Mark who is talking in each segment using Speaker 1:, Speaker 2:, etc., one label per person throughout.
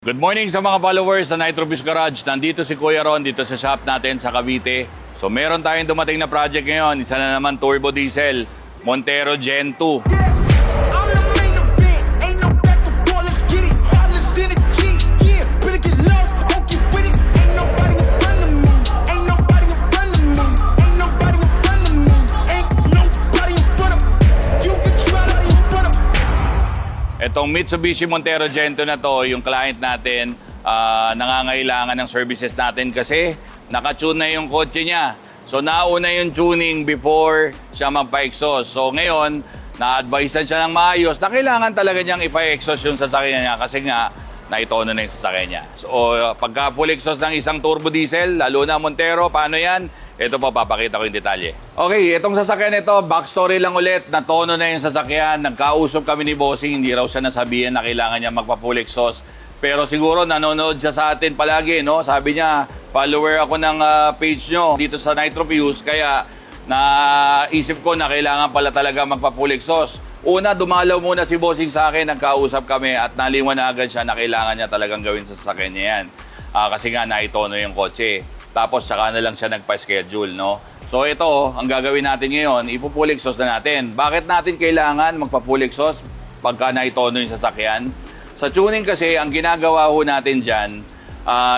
Speaker 1: Good morning sa mga followers sa Nitrobus Garage. Nandito si Kuya Ron dito sa shop natin sa Cavite. So meron tayong dumating na project ngayon. Isa na naman turbo diesel, Montero Gen 2. Itong Mitsubishi Montero Gen 2 na to, yung client natin, nangangailangan ng services natin kasi nakatune na yung kotse niya. So nauna yung tuning before siya magpa-exhaust. So ngayon, na-advisean siya ng maayos na kailangan talaga niyang ipa-exhaust yung sasakyan niya kasi nga, naitono na yung sasakyan niya. So pagka full exhaust ng isang turbo diesel, lalo na Montero, paano yan? Ito po, papakita ko yung detalye. Okay, itong sasakyan ito, backstory lang ulit, natono na yung sasakyan, nagkausap kami ni Bossing, hindi raw siya nasabihan na kailangan niya magpa-full exhaust. Pero siguro nanonood siya sa atin palagi, no? Sabi niya, follower ako ng page nyo dito sa Nitrobus, kaya naisip ko na kailangan pala talaga magpa-full exhaust. Una, dumalaw muna si Bossing sa akin, nagkausap kami at naliwanagan siya na kailangan niya talagang gawin sa sasakyan niya yan. Kasi nga naitono yung kotse. Tapos saka na lang siya nagpa-schedule, no? So ito, ang gagawin natin ngayon, ipo-full exhaust na natin. Bakit natin kailangan magpa-full exhaust pagka naitono yung sasakyan? Sa tuning kasi, ang ginagawa ho natin dyan,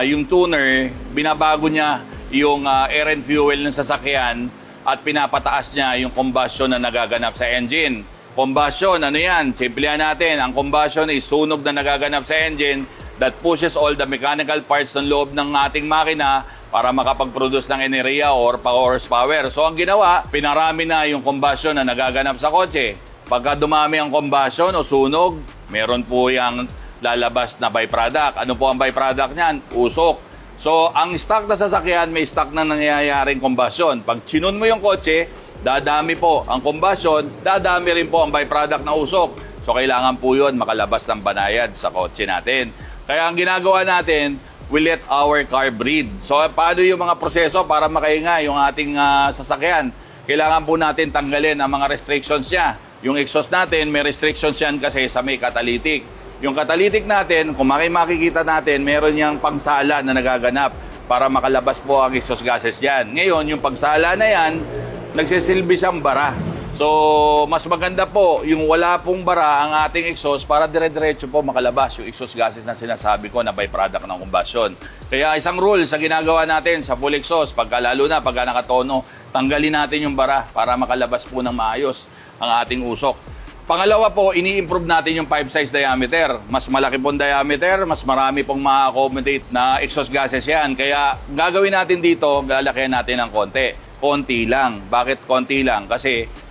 Speaker 1: yung tuner, binabago niya yung air and fuel ng sasakyan at pinapataas niya yung combustion na nagaganap sa engine. Combustion, ano yan? Simplihan natin, ang combustion is sunog na nagaganap sa engine that pushes all the mechanical parts ng loob ng ating makina para makapag-produce ng enerhiya or horsepower. So ang ginawa, pinarami na yung combustion na nagaganap sa kotse. Pagka dumami ang combustion o sunog, meron po yung lalabas na byproduct. Ano po ang byproduct niyan? Usok. So ang stock na sasakyan, may stock na nangyayaring combustion. Pag chinon mo yung kotse, dadami po ang combustion, dadami rin po ang byproduct na usok. So kailangan po yun makalabas ng banayad sa kotse natin. Kaya ang ginagawa natin, we let our car breathe. So, paano yung mga proseso para makahinga yung ating sasakyan? Kailangan po natin tanggalin ang mga restrictions niya. Yung exhaust natin, may restrictions yan kasi sa may catalytic. Yung catalytic natin, kung makikita natin, meron niyang pangsala na nagaganap para makalabas po ang exhaust gases yan. Ngayon, yung pangsala na yan, nagsisilbi siyang bara. So, mas maganda po yung wala pong bara ang ating exhaust para dire-diretso po makalabas yung exhaust gases na sinasabi ko na byproduct ng combustion. Kaya isang rule sa ginagawa natin sa full exhaust, lalo na pagka nakatono, tanggalin natin yung bara para makalabas po ng maayos ang ating usok. Pangalawa po, ini-improve natin yung pipe size diameter. Mas malaki pong diameter, mas marami pong ma-accommodate na exhaust gases yan. Kaya gagawin natin dito, lalakyan natin ng konti. Konti lang. Bakit konti lang? Kasi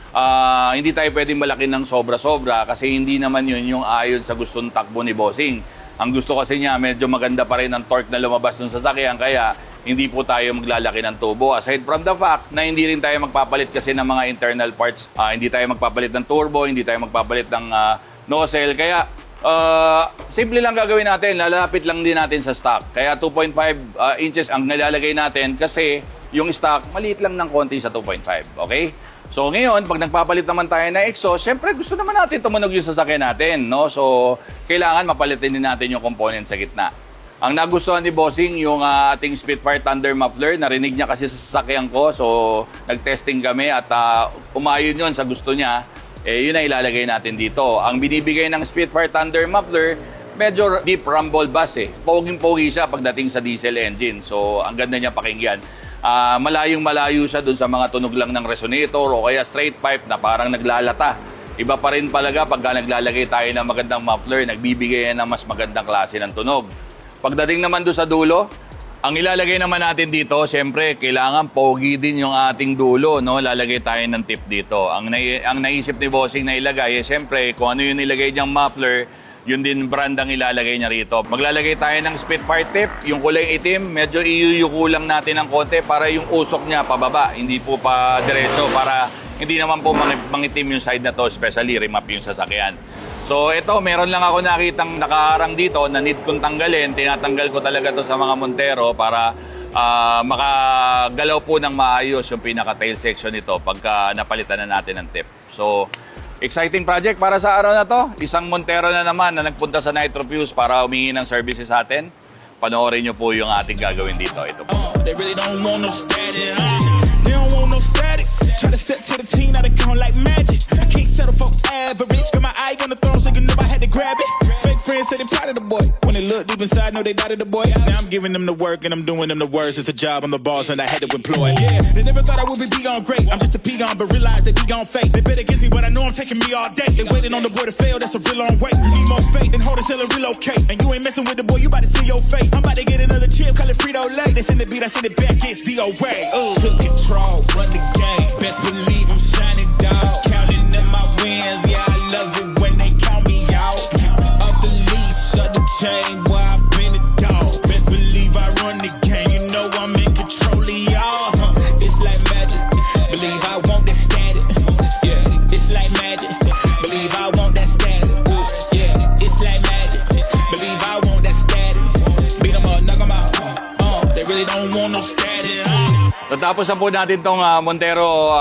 Speaker 1: hindi tayo pwedeng malaki ng sobra-sobra kasi hindi naman yun yung ayon sa gustong takbo ni Bossing. Ang gusto kasi niya, medyo maganda pa rin ang torque na lumabas ng sasakyan kaya hindi po tayo maglalaki ng tubo. Aside from the fact na hindi rin tayo magpapalit kasi ng mga internal parts. Hindi tayo magpapalit ng turbo, hindi tayo magpapalit ng nozzle. Kaya simple lang gagawin natin, lalapit lang din natin sa stock. Kaya 2.5 inches ang nilalagay natin kasi yung stock maliit lang ng konti sa 2.5. Okay? So ngayon, pag nagpapalit naman tayo na exhaust, syempre gusto naman natin tumunog yung sasakyan natin, no? So kailangan mapalitin din natin yung component sa gitna. Ang nagustuhan ni Bossing yung ating Spitfire Thunder Muffler, narinig niya kasi sa sasakyan ko, so nag-testing kami at umayon yun sa gusto niya, yun na ilalagay natin dito. Ang binibigay ng Spitfire Thunder Muffler, medyo deep rumble bass Poging-pogi siya pagdating sa diesel engine, so ang ganda niya pakinggan. Malayong-malayo siya dun sa mga tunog lang ng resonator o kaya straight pipe na parang naglalata. Iba pa rin palaga pagka naglalagay tayo ng magandang muffler, nagbibigay yan ng mas magandang klase ng tunog. Pagdating naman doon sa dulo, ang ilalagay naman natin dito, siyempre, kailangan pogi din yung ating dulo, no? Lalagay tayo ng tip dito. Ang naisip ni Bossing na ilagay, siyempre, kung ano yung nilagay niyang muffler, yun din brand ang ilalagay niya rito. Maglalagay tayo ng Spitfire tip, yung kulay itim, medyo iyuyuko lang natin ng konti para yung usok niya pababa, hindi po pa diretso para hindi naman po mangitim yung side na to, especially remap yung sasakyan. So ito, meron lang ako nakitang nakaharang dito na need kong tanggalin. Tinatanggal ko talaga to sa mga Montero para makagalaw po ng maayos yung pinaka-tail section nito pagka napalitan na natin ng tip. So exciting project para sa araw na to. Isang Montero na naman na nagpunta sa Nitro Fuse para humingi ng services sa atin. Panoorin nyo po yung ating gagawin dito. Ito po.
Speaker 2: They really don't want no static, They don't want no static. Try to step to the team, now they count like magic. I can't settle for average. Got my eye on the throne, so you know I had to grab it. Fake friends say they proud of the boy. When they look deep inside, know they doubted the boy. Now I'm giving them the work and I'm doing them the worst. It's a job, I'm the boss and I had to employ. Yeah, they never thought I would be on great. I'm just a peon, but realize they be on fake. They bet against me, but I know I'm taking me all day. They waiting on the boy to fail, that's a real long wait. You need more faith, then hold it till it relocate. And you ain't messing with the boy, you about to see your fate. I'm about to get another chip, call it Frito-Lay. They send the beat, I send it back, it's DOA. Took control, run the game. Best believe I'm shining, dog. Counting in my wins, yeah, I love it when they count me out. Off the leash, shut the chain, boy, I've been a dog. Best believe I run the game, you know I'm in control of y'all. It's like magic, believe I want that static. Yeah, it's like magic, believe I want that static. Ooh, yeah, it's like magic, believe I want that static. Beat 'em up, knock 'em out. They really don't want no static.
Speaker 1: Natapos na po natin itong Montero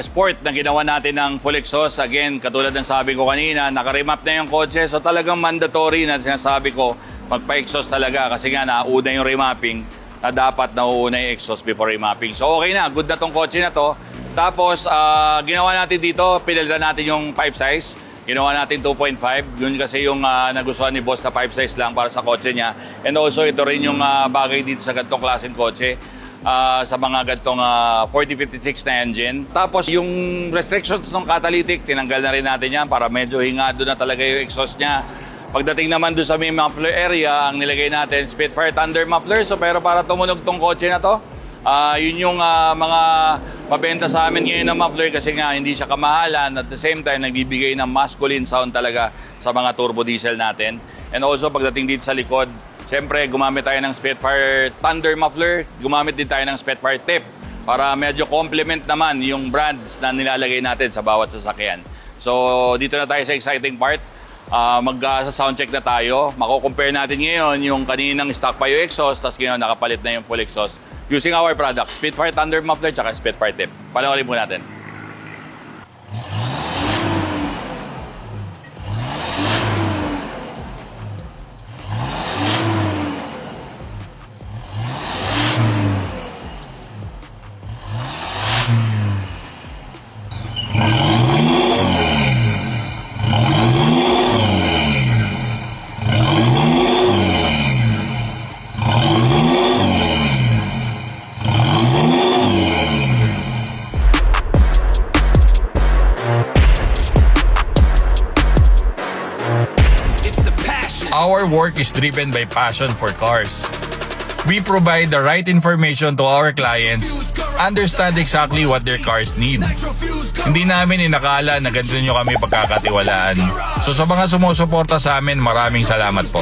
Speaker 1: Sport na ginawa natin ng full exhaust. Again, katulad ng sabi ko kanina, naka-remap na yung kotse. So talagang mandatory na sinasabi ko, magpa-exhaust talaga. Kasi nga, nauna yung remapping na dapat nauuna yung exhaust before remapping. So okay na, good na tong kotse na to. Tapos, ginawa natin dito, pinalitan natin yung 5 size. Ginawa natin 2.5. Yun kasi yung nagustuhan ni boss na 5 size lang para sa kotse niya. And also, ito rin yung bagay dito sa ganitong klaseng kotse. Sa mga gantong 4056 na engine. Tapos yung restrictions ng catalytic, tinanggal na rin natin yan para medyo hingado na talaga yung exhaust niya. Pagdating naman doon sa may muffler area, ang nilagay natin, Spitfire Thunder muffler. So pero para tumunog tong kotse na to, yun yung mga mabenta sa amin ngayon na muffler kasi nga hindi siya kamahalan. At the same time, nagbibigay ng masculine sound talaga sa mga turbo diesel natin. And also pagdating dito sa likod, siyempre, gumamit tayo ng Spitfire Thunder muffler, gumamit din tayo ng Spitfire tip para medyo complement naman yung brands na nilalagay natin sa bawat sasakyan. So, dito na tayo sa exciting part. Sa soundcheck na tayo. Mako-compare natin ngayon yung kaninang stock pa yung exhaust, tapos ngayon nakapalit na yung full exhaust using our products, Spitfire Thunder muffler at Spitfire tip. Panoorin po natin. Our work is driven by passion for cars. We provide the right information to our clients, understand exactly what their cars need. Hindi namin inakala na ganito nyo kami pagkakatiwalaan. So sa mga sumusuporta sa amin, maraming salamat po.